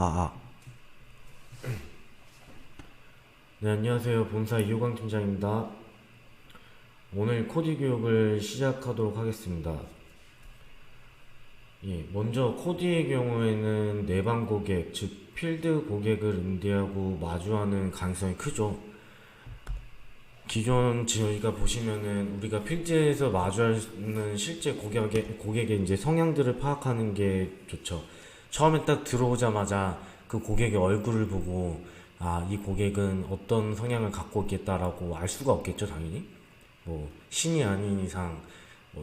아. 네, 안녕하세요. 본사 이호강 팀장입니다. 오늘 코디 교육을 시작하도록 하겠습니다. 먼저 코디의 경우에는 내방 고객, 즉 필드 고객을 응대하고 마주하는 가능성이 크죠. 기존 저희가 보시면은 우리가 필드에서 마주하는 실제 고객의 이제 성향들을 파악하는 게 좋죠. 처음에 딱 들어오자마자 그 고객의 얼굴을 보고 이 고객은 어떤 성향을 갖고 있겠다라고 알 수가 없겠죠, 당연히. 뭐 신이 아닌 이상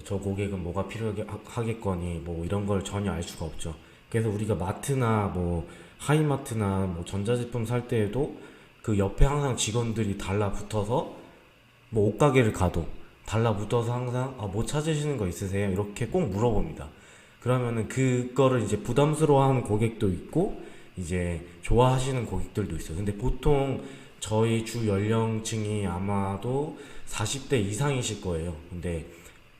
저 고객은 뭐가 필요하겠거니 뭐 이런 걸 전혀 알 수가 없죠. 그래서 우리가 마트나 뭐 하이마트나 뭐 전자제품 살 때에도 그 옆에 항상 직원들이 달라붙어서 뭐 옷가게를 가도 달라붙어서 항상 뭐 찾으시는 거 있으세요? 이렇게 꼭 물어봅니다. 그러면은 그거를 이제 부담스러워하는 고객도 있고 이제 좋아하시는 고객들도 있어요. 근데 보통 저희 주 연령층이 아마도 40대 이상이실 거예요. 근데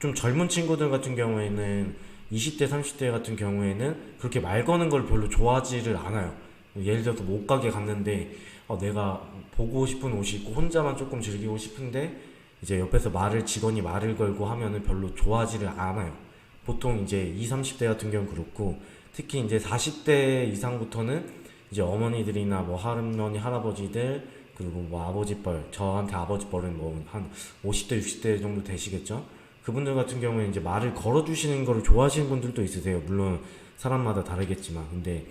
좀 젊은 친구들 같은 경우에는 20대, 30대 같은 경우에는 그렇게 말 거는 걸 별로 좋아하지를 않아요. 예를 들어서 뭐 옷가게 갔는데 내가 보고 싶은 옷이 있고 혼자만 조금 즐기고 싶은데 이제 옆에서 직원이 말을 걸고 하면은 별로 좋아하지를 않아요. 보통 이제 20, 30대 같은 경우는 그렇고 특히 이제 40대 이상부터는 이제 어머니들이나 뭐 할머니, 할아버지들 그리고 뭐 아버지뻘, 저한테 아버지뻘은 뭐 한 50대, 60대 정도 되시겠죠? 그분들 같은 경우에 이제 말을 걸어주시는 거를 좋아하시는 분들도 있으세요. 물론 사람마다 다르겠지만. 근데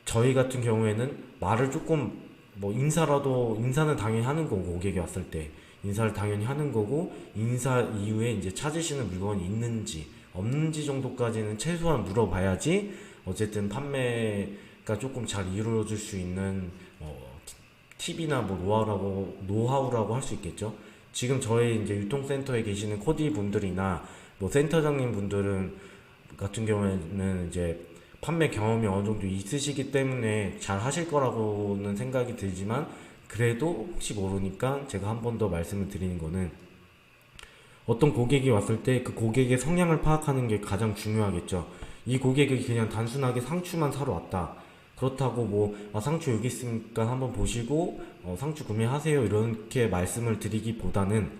저희 같은 경우에는 말을 조금 뭐 인사는 당연히 하는 거고, 고객이 왔을 때. 인사를 당연히 하는 거고, 인사 이후에 이제 찾으시는 물건이 있는지, 없는지 정도까지는 최소한 물어봐야지, 어쨌든 판매가 조금 잘 이루어질 수 있는, 팁이나 뭐 노하우라고 할 수 있겠죠. 지금 저희 이제 유통센터에 계시는 코디 분들이나 뭐 센터장님 분들은 같은 경우에는 이제 판매 경험이 어느 정도 있으시기 때문에 잘 하실 거라고는 생각이 들지만 그래도 혹시 모르니까 제가 한 번 더 말씀을 드리는 거는 어떤 고객이 왔을 때 그 고객의 성향을 파악하는 게 가장 중요하겠죠. 이 고객이 그냥 단순하게 상추만 사러 왔다. 그렇다고 뭐 상추 여기 있으니까 한번 보시고 상추 구매하세요 이렇게 말씀을 드리기보다는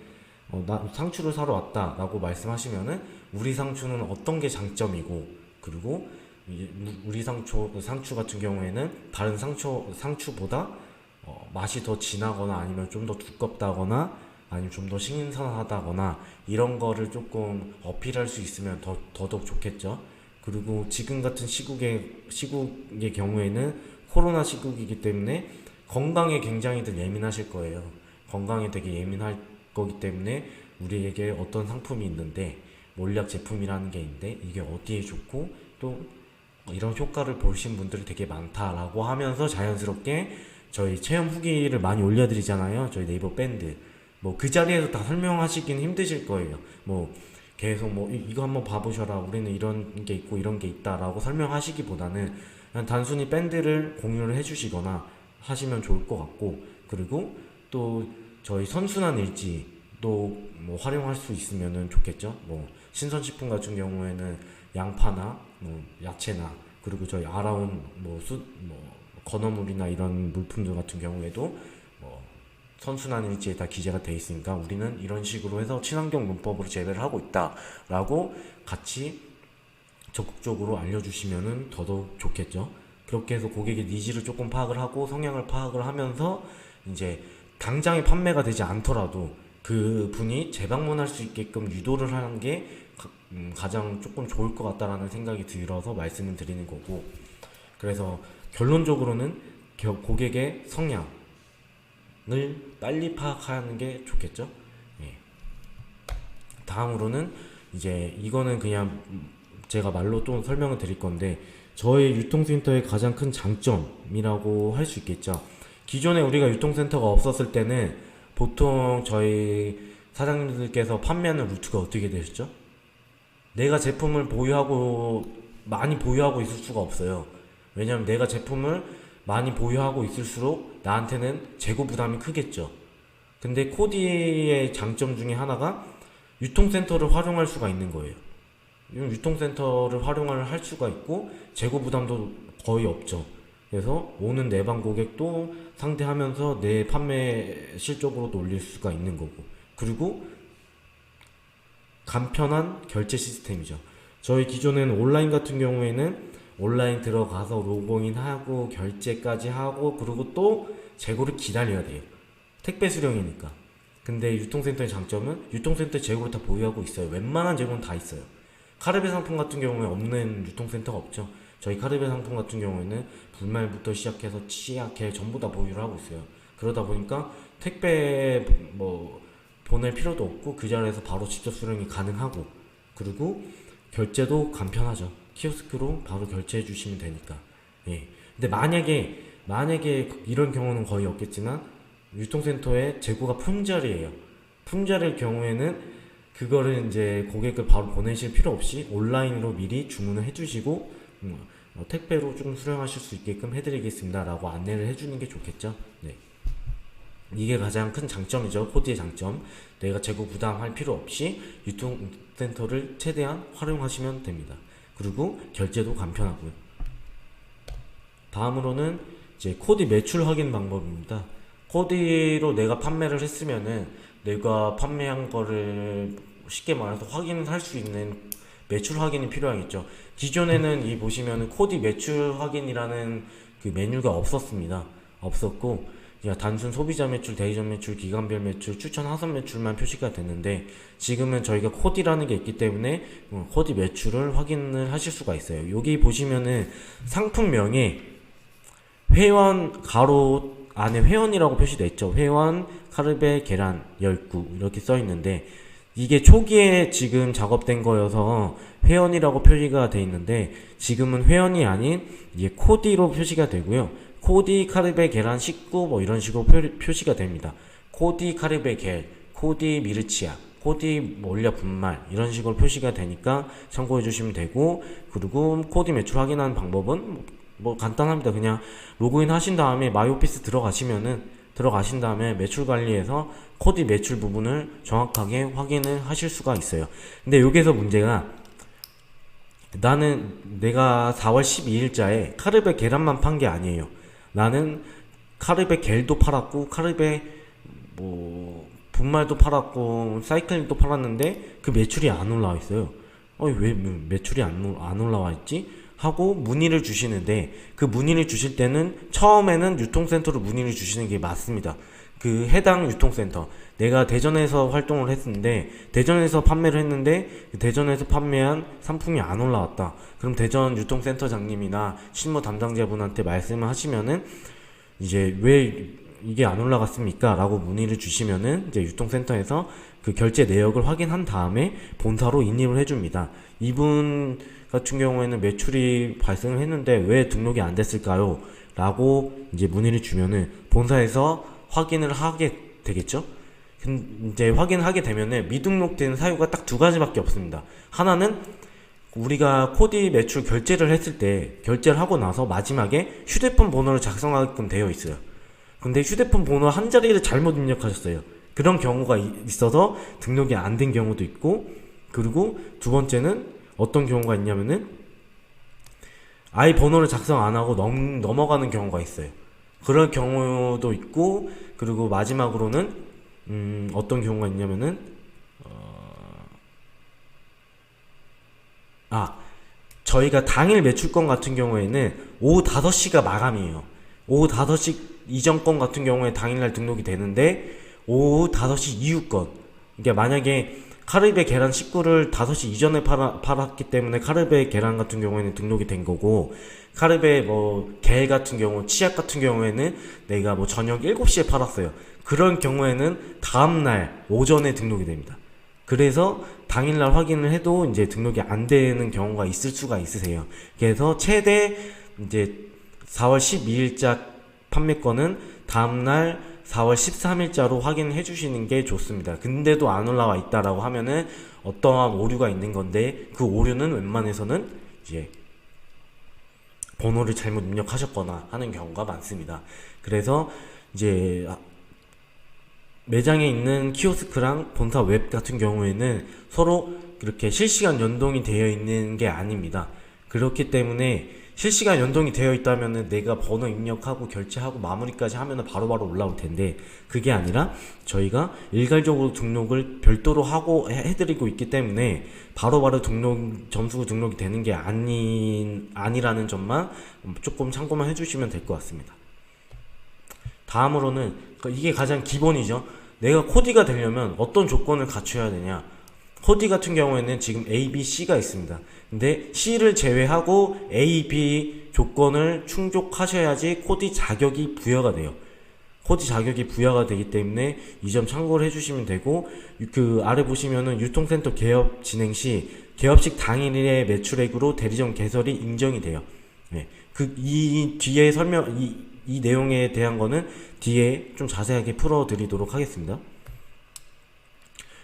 나 상추를 사러 왔다 라고 말씀하시면은 우리 상추는 어떤 게 장점이고 그리고 우리 상추 같은 경우에는 다른 상추보다 맛이 더 진하거나 아니면 좀 더 두껍다거나 아니면 좀 더 신선하다거나 이런 거를 조금 어필할 수 있으면 더더욱 좋겠죠. 그리고 지금 같은 시국의 경우에는 코로나 시국이기 때문에 건강에 굉장히들 예민하실 거예요. 건강에 되게 예민할 거기 때문에 우리에게 어떤 상품이 있는데 몰약 제품이라는 게 있는데 이게 어디에 좋고 또 이런 효과를 보신 분들이 되게 많다라고 하면서 자연스럽게 저희 체험 후기를 많이 올려드리잖아요. 저희 네이버 밴드. 뭐 그 자리에서 다 설명하시기는 힘드실 거예요. 뭐 계속 뭐 이거 한번 봐보셔라. 우리는 이런 게 있고 이런 게 있다라고 설명하시기보다는 그냥 단순히 밴드를 공유를 해주시거나 하시면 좋을 것 같고 그리고 또 저희 선순환 일지도 뭐 활용할 수 있으면 좋겠죠. 뭐 신선식품 같은 경우에는 양파나 뭐 야채나 그리고 저희 알아온 뭐 건어물이나 이런 물품들 같은 경우에도 뭐 선순환 일지에 다 기재가 돼 있으니까 우리는 이런 식으로 해서 친환경 문법으로 재배를 하고 있다라고 같이 적극적으로 알려주시면은 더더욱 좋겠죠. 그렇게 해서 고객의 니즈를 조금 파악을 하고 성향을 파악을 하면서 이제 당장에 판매가 되지 않더라도 그 분이 재방문할 수 있게끔 유도를 하는 게 가장 조금 좋을 것 같다라는 생각이 들어서 말씀을 드리는 거고 그래서 결론적으로는 고객의 성향을 빨리 파악하는 게 좋겠죠. 예. 다음으로는 이제 이거는 그냥 제가 말로 또 설명을 드릴 건데 저희 유통센터의 가장 큰 장점이라고 할 수 있겠죠. 기존에 우리가 유통센터가 없었을 때는 보통 저희 사장님들께서 판매하는 루트가 어떻게 되셨죠? 내가 제품을 많이 보유하고 있을 수가 없어요. 왜냐면 내가 제품을 많이 보유하고 있을수록 나한테는 재고 부담이 크겠죠. 근데 코디의 장점 중에 하나가 유통센터를 활용할 수가 있는 거예요. 유통센터를 활용을 할 수가 있고 재고 부담도 거의 없죠. 그래서 오는 내방 고객도 상대하면서 내 판매 실적으로도 올릴 수가 있는 거고, 그리고 간편한 결제 시스템이죠. 저희 기존에는 온라인 같은 경우에는 온라인 들어가서 로그인하고 결제까지 하고 그리고 또 재고를 기다려야 돼요. 택배 수령이니까. 근데 유통센터의 장점은 유통센터 재고를 다 보유하고 있어요. 웬만한 재고는 다 있어요. 카르베 상품 같은 경우에 없는 유통센터가 없죠. 저희 카르베 상품 같은 경우에는 분말부터 시작해서 치약, 전부 다 보유를 하고 있어요. 그러다 보니까 택배 보낼 필요도 없고 그 자리에서 바로 직접 수령이 가능하고, 그리고 결제도 간편하죠. 키오스크로 바로 결제해 주시면 되니까. 예. 근데 만약에 이런 경우는 거의 없겠지만 유통센터에 재고가 품절이에요. 품절일 경우에는 그거를 이제 고객을 바로 보내실 필요 없이 온라인으로 미리 주문을 해주시고 택배로 좀 수령하실 수 있게끔 해드리겠습니다 라고 안내를 해주는 게 좋겠죠. 네. 이게 가장 큰 장점이죠. 코디의 장점. 내가 재고 부담할 필요 없이 유통센터를 최대한 활용하시면 됩니다. 그리고 결제도 간편하고요. 다음으로는 이제 코디 매출 확인 방법입니다. 코디로 내가 판매를 했으면은 내가 판매한 거를 쉽게 말해서 확인할 수 있는 매출 확인이 필요하겠죠. 기존에는 이 보시면은 코디 매출 확인이라는 그 메뉴가 없었습니다. 없었고 그냥 단순 소비자 매출, 대리점 매출, 기간별 매출, 추천 하선 매출만 표시가 됐는데 지금은 저희가 코디라는 게 있기 때문에 코디 매출을 확인을 하실 수가 있어요. 여기 보시면은 상품명에 회원 가로 안에 회원이라고 표시되어 있죠. 회원 카르베 계란 10구 이렇게 써 있는데 이게 초기에 지금 작업된 거여서 회원이라고 표시가 되어 있는데 지금은 회원이 아닌 이게 코디로 표시가 되고요. 코디 카르베 계란 19 이런 식으로 표시가 됩니다. 코디 카르베 겔, 코디 미르치아, 코디 올려 분말 이런 식으로 표시가 되니까 참고해 주시면 되고, 그리고 코디 매출 확인하는 방법은 간단합니다. 그냥 로그인 하신 다음에 마이오피스 들어가신 다음에 매출 관리에서 코디 매출 부분을 정확하게 확인을 하실 수가 있어요. 근데 여기서 문제가 나는 내가 4월 12일자에 카르베 계란만 판 게 아니에요. 나는 카르베 겔도 팔았고 카르베 분말도 팔았고 사이클링도 팔았는데 그 매출이 안 올라와 있어요. 왜 매출이 안 올라와 있지? 하고 문의를 주시는데 그 문의를 주실 때는 처음에는 유통센터로 문의를 주시는 게 맞습니다. 그 해당 유통센터, 내가 대전에서 활동을 했는데 대전에서 판매를 했는데 대전에서 판매한 상품이 안 올라왔다. 그럼 대전 유통센터장님이나 실무 담당자분한테 말씀을 하시면은 이제 왜 이게 안 올라갔습니까? 라고 문의를 주시면은 이제 유통센터에서 그 결제 내역을 확인한 다음에 본사로 인입을 해줍니다. 이분 같은 경우에는 매출이 발생을 했는데 왜 등록이 안 됐을까요? 라고 이제 문의를 주면은 본사에서 확인을 하게 되겠죠? 이제 확인하게 되면은 미등록된 사유가 딱 두 가지밖에 없습니다. 하나는 우리가 코디 매출 결제를 했을 때 결제를 하고 나서 마지막에 휴대폰 번호를 작성하게끔 되어 있어요. 근데 휴대폰 번호 한 자리를 잘못 입력하셨어요. 그런 경우가 있어서 등록이 안 된 경우도 있고, 그리고 두 번째는 어떤 경우가 있냐면은 아예 번호를 작성 안 하고 넘어가는 경우가 있어요. 그런 경우도 있고, 그리고 마지막으로는 어떤 경우가 있냐면은 저희가 당일 매출권 같은 경우에는 오후 5시가 마감이에요. 오후 5시 이전 건 같은 경우에 당일날 등록이 되는데 오후 5시 이후 건, 그러니까 만약에 카르베 계란 19를 5시 이전에 팔았기 때문에 카르베 계란 같은 경우에는 등록이 된 거고, 카르베 겔 같은 경우, 치약 같은 경우에는 내가 저녁 7시에 팔았어요. 그런 경우에는 다음날 오전에 등록이 됩니다. 그래서 당일날 확인을 해도 이제 등록이 안 되는 경우가 있을 수가 있으세요. 그래서 최대 이제 4월 12일자 판매권은 다음날 4월 13일자로 확인해 주시는 게 좋습니다. 근데도 안 올라와 있다라고 하면은 어떠한 오류가 있는 건데, 그 오류는 웬만해서는 이제 번호를 잘못 입력하셨거나 하는 경우가 많습니다. 그래서 이제 4월 12일자 판매권은 다음날 4월 13일자로 확인해 주시는 게 좋습니다. 근데도 안 올라와 있다라고 하면은 어떠한 오류가 있는 건데 그 오류는 웬만해서는 이제 번호를 잘못 입력하셨거나 하는 경우가 많습니다. 그래서 이제 4월 매장에 있는 키오스크랑 본사 웹 같은 경우에는 서로 이렇게 실시간 연동이 되어 있는 게 아닙니다. 그렇기 때문에 실시간 연동이 되어 있다면은 내가 번호 입력하고 결제하고 마무리까지 하면은 바로바로 올라올 텐데, 그게 아니라 저희가 일괄적으로 등록을 별도로 하고 해드리고 있기 때문에 바로바로 점수 등록이 되는 게 아니라는 점만 조금 참고만 해주시면 될 것 같습니다. 다음으로는 이게 가장 기본이죠. 내가 코디가 되려면 어떤 조건을 갖춰야 되냐. 코디 같은 경우에는 지금 A, B, C가 있습니다. 근데 C를 제외하고 A, B 조건을 충족하셔야지 코디 자격이 부여가 돼요. 코디 자격이 부여가 되기 때문에 이 점 참고를 해주시면 되고, 그 아래 보시면은 유통센터 개업 진행 시 개업식 당일의 매출액으로 대리점 개설이 인정이 돼요. 네. 이 뒤에 이 내용에 대한 거는 뒤에 좀 자세하게 풀어드리도록 하겠습니다.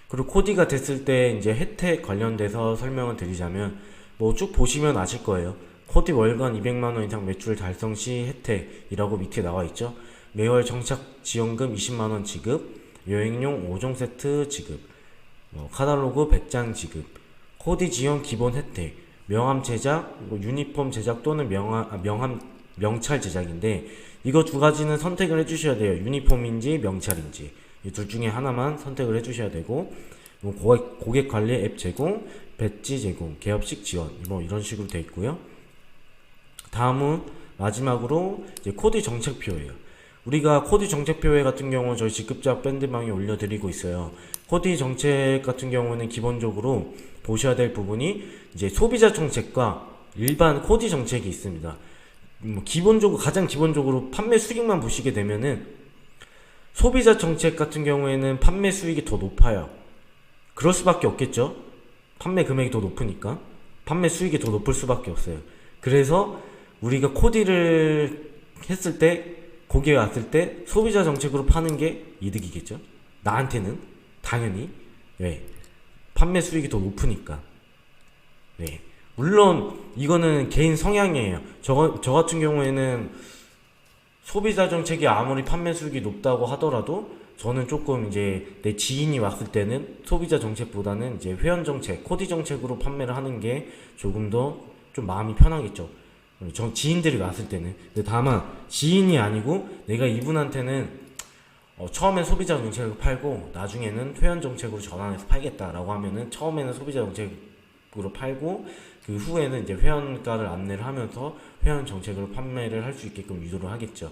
그리고 코디가 됐을 때 이제 혜택 관련돼서 설명을 드리자면, 뭐 쭉 보시면 아실 거예요. 코디 월간 200만원 이상 매출 달성 시 혜택이라고 밑에 나와 있죠. 매월 정착 지원금 20만원 지급, 여행용 5종 세트 지급, 카탈로그 100장 지급, 코디 지원 기본 혜택, 명함 제작, 유니폼 제작 또는 명찰 제작인데, 이거 두 가지는 선택을 해주셔야 돼요. 유니폼인지 명찰인지 이 둘 중에 하나만 선택을 해주셔야 되고, 고객 관리 앱 제공, 배지 제공, 개업식 지원, 뭐 이런 식으로 되어 있고요. 다음은 마지막으로 이제 코디 정책표예요. 우리가 코디 정책표회 같은 경우는 저희 직급작 밴드방에 올려드리고 있어요. 코디 정책 같은 경우는 기본적으로 보셔야 될 부분이 이제 소비자 정책과 일반 코디 정책이 있습니다. 가장 기본적으로 판매 수익만 보시게 되면은 소비자 정책 같은 경우에는 판매 수익이 더 높아요. 그럴 수밖에 없겠죠. 판매 금액이 더 높으니까 판매 수익이 더 높을 수밖에 없어요. 그래서 우리가 코디를 했을 때, 고객이 왔을 때 소비자 정책으로 파는 게 이득이겠죠. 나한테는 당연히. 네. 판매 수익이 더 높으니까. 네. 물론 이거는 개인 성향이에요. 저 같은 경우에는 소비자 정책이 아무리 판매 수익이 높다고 하더라도 저는 조금 이제 내 지인이 왔을 때는 소비자 정책보다는 이제 회원 정책, 코디 정책으로 판매를 하는 게 조금 더 좀 마음이 편하겠죠. 지인들이 왔을 때는. 근데 다만 지인이 아니고 내가 이분한테는 처음엔 소비자 정책을 팔고 나중에는 회원 정책으로 전환해서 팔겠다라고 하면은 처음에는 소비자 정책으로 팔고 그 후에는 이제 회원가를 안내를 하면서 회원 정책으로 판매를 할 수 있게끔 유도를 하겠죠.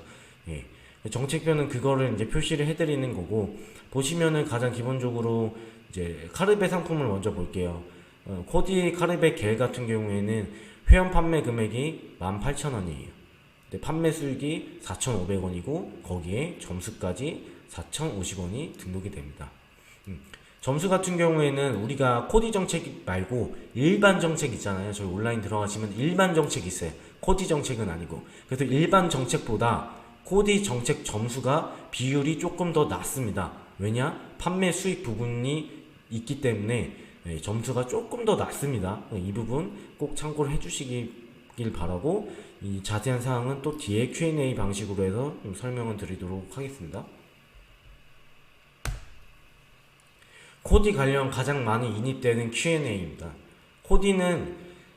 예. 정책표는 그거를 이제 표시를 해드리는 거고, 보시면은 가장 기본적으로 이제 카르베 상품을 먼저 볼게요. 코디 카르베 겔 같은 경우에는 회원 판매 금액이 18,000원이에요. 근데 판매 수익이 4,500원이고 거기에 점수까지 4,050원이 등록이 됩니다. 점수 같은 경우에는 우리가 코디 정책 말고 일반 정책 있잖아요. 저희 온라인 들어가시면 일반 정책 있어요. 코디 정책은 아니고. 그래서 일반 정책보다 코디 정책 점수가 비율이 조금 더 낮습니다. 왜냐? 판매 수익 부분이 있기 때문에 점수가 조금 더 낮습니다. 이 부분 꼭 참고를 해주시길 바라고, 이 자세한 사항은 또 뒤에 Q&A 방식으로 해서 좀 설명을 드리도록 하겠습니다. 코디 관련 가장 많이 인입되는 Q&A입니다.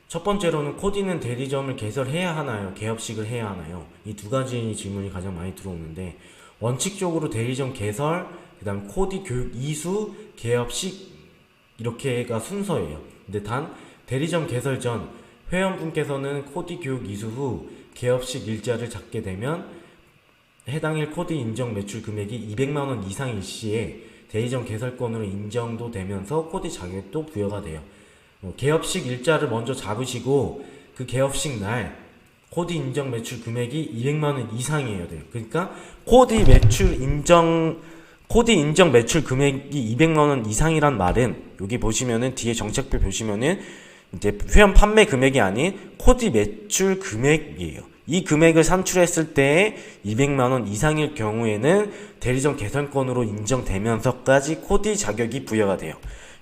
첫 번째로는 코디는 대리점을 개설해야 하나요? 개업식을 해야 하나요? 이 두 가지 질문이 가장 많이 들어오는데, 원칙적으로 대리점 개설, 그 다음 코디 교육 이수, 개업식 이렇게가 순서예요. 근데 단 대리점 개설 전 회원분께서는 코디 교육 이수 후 개업식 일자를 잡게 되면 해당일 코디 인정 매출 금액이 200만원 이상일 시에 대리점 개설권으로 인정도 되면서 코디 자격도 부여가 돼요. 개업식 일자를 먼저 잡으시고 그 개업식 날 코디 인정 매출 금액이 200만원 이상이어야 돼요. 그러니까 코디 인정 매출 금액이 200만원 이상이란 말은, 여기 보시면은 뒤에 정책표 보시면은 이제 회원 판매 금액이 아닌 코디 매출 금액이에요. 이 금액을 산출했을 때 200만원 이상일 경우에는 대리점 개설권으로 인정되면서까지 코디 자격이 부여가 돼요.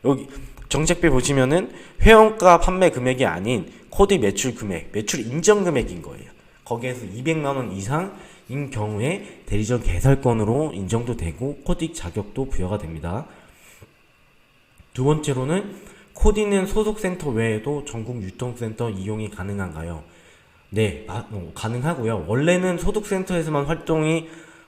여기 정책표 보시면은 회원가 판매 금액이 아닌 코디 매출 금액, 매출 인정 금액인 거예요. 거기에서 200만원 이상 인 경우에 대리점 개설건으로 인정도 되고 코디 자격도 부여가 됩니다. 두 번째로는 코디는 소속센터 외에도 전국 유통센터 이용이 가능한가요? 네, 가능하고요. 원래는 소속센터에서만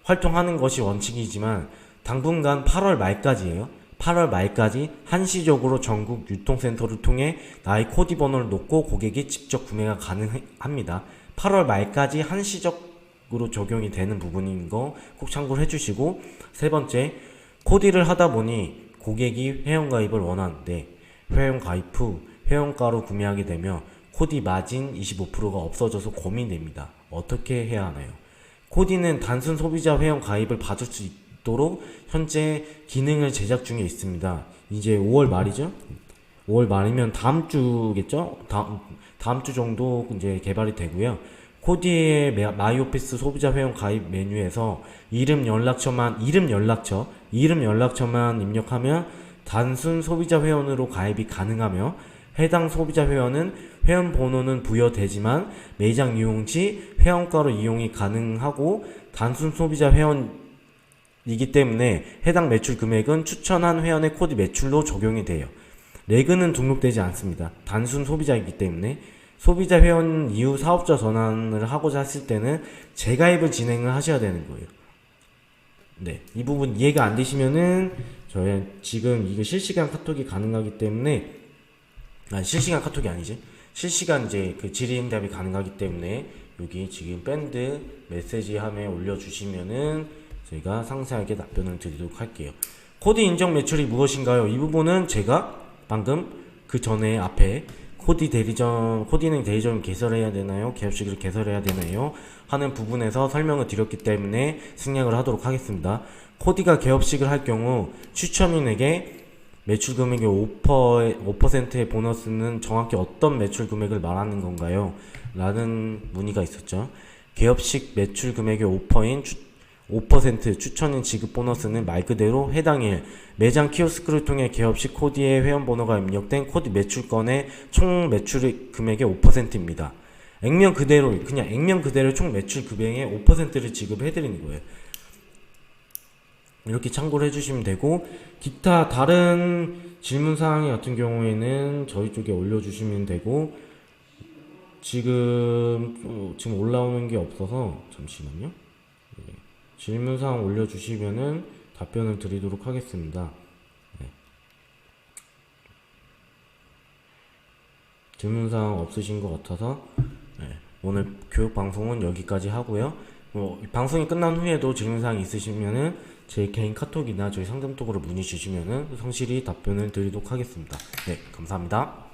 활동하는 것이 원칙이지만 당분간 8월 말까지예요. 8월 말까지 한시적으로 전국 유통센터를 통해 나의 코디 번호를 놓고 고객이 직접 구매가 가능합니다. 8월 말까지 한시적으로 적용이 되는 부분인 거 꼭 참고를 해주시고, 세 번째, 코디를 하다 보니 고객이 회원가입을 원하는데 회원가입 후 회원가로 구매하게 되면 코디 마진 25%가 없어져서 고민됩니다. 어떻게 해야 하나요? 코디는 단순 소비자 회원 가입을 받을 수 있도록 현재 기능을 제작 중에 있습니다. 이제 5월 말이죠? 5월 말이면 다음 주겠죠? 다음 주 정도 이제 개발이 되고요. 코디의 마이오피스 소비자 회원 가입 메뉴에서 이름 연락처만 입력하면 단순 소비자 회원으로 가입이 가능하며, 해당 소비자 회원은 회원 번호는 부여되지만 매장 이용 시 회원가로 이용이 가능하고, 단순 소비자 회원이기 때문에 해당 매출 금액은 추천한 회원의 코디 매출로 적용이 돼요. 레그는 등록되지 않습니다. 단순 소비자이기 때문에. 소비자 회원 이후 사업자 전환을 하고자 했을 때는 재가입을 진행을 하셔야 되는 거예요. 네, 이 부분 이해가 안 되시면은 저희 지금 이거 실시간 카톡이 가능하기 때문에, 실시간 카톡이 아니지, 실시간 이제 그 질의응답이 가능하기 때문에 여기 지금 밴드 메시지 함에 올려주시면은 저희가 상세하게 답변을 드리도록 할게요. 코디 인정 매출이 무엇인가요? 이 부분은 제가 방금 그 전에 앞에 코디는 대리점 개설해야 되나요? 개업식을 개설해야 되나요? 하는 부분에서 설명을 드렸기 때문에 생략을 하도록 하겠습니다. 코디가 개업식을 할 경우 추첨인에게 매출 금액의 5%의 보너스는 정확히 어떤 매출 금액을 말하는 건가요? 라는 문의가 있었죠. 개업식 매출 금액의 5% 추천인 지급 보너스는 말 그대로 해당일 매장 키오스크를 통해 개업식 코디의 회원번호가 입력된 코디 매출건의 총 매출 금액의 5%입니다. 액면 그대로 총 매출 금액의 5%를 지급해드리는 거예요. 이렇게 참고를 해주시면 되고, 기타 다른 질문사항 같은 경우에는 저희 쪽에 올려주시면 되고, 지금 올라오는 게 없어서 잠시만요. 네. 질문사항 올려주시면은 답변을 드리도록 하겠습니다. 네. 질문사항 없으신 것 같아서 오늘 교육방송은 여기까지 하고요. 방송이 끝난 후에도 질문사항이 있으시면은 제 개인 카톡이나 저희 상담톡으로 문의 주시면은 성실히 답변을 드리도록 하겠습니다. 네, 감사합니다.